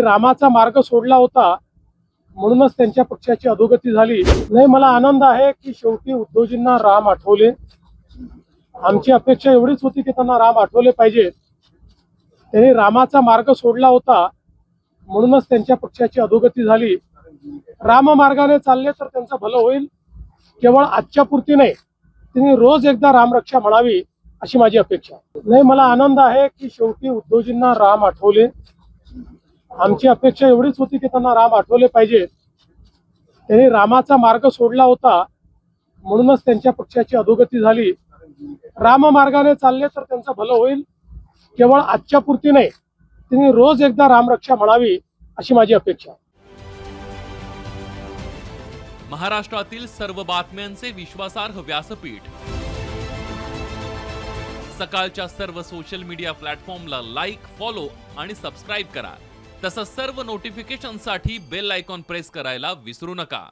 रामाचा मार्ग सोडला होता, म्हणूनच त्यांच्या पक्षाची अधोगती झाली. नाही, मला आनंद आहे की शेवटी उद्धवजींना राम आठवले. आमची अपेक्षा एवढीच होती की त्यांना राम आठवले पाहिजे. त्यांनी रामाचा मार्ग सोडला होता, म्हणूनच त्यांच्या पक्षाची अधोगती झाली. राम मार्गाने चालले तर त्यांचं भलं होईल. केवळ आजच्या पुरती नाही, त्यांनी रोज एकदा रामरक्षा म्हणावी अशी माझी अपेक्षा. नाही, मला आनंद आहे की शेवटी उद्धवजींना राम आठवले. आमची अपेक्षा एवढीच होती की त्यांना राम आठवले पाहिजे. त्यांनी रामाचा मार्ग सोडला होता, म्हणूनच त्यांच्या पक्षाची अधोगती झाली. राम मार्गाने चालले तर त्यांचं भलं होईल. केवळ आजच्या पुरती नाही, त्यांनी रोज एकदा रामरक्षा म्हणावी अशी माझी अपेक्षा. महाराष्ट्रातील सर्व बातम्यांचे विश्वासार्ह व्यासपीठ, सकाळच्या सर्व सोशल मीडिया प्लॅटफॉर्मला लाईक, फॉलो आणि सबस्क्राईब करा. तसंच सर्व नोटिफिकेशनसाठी बेल आयकॉन प्रेस करायला विसरू नका.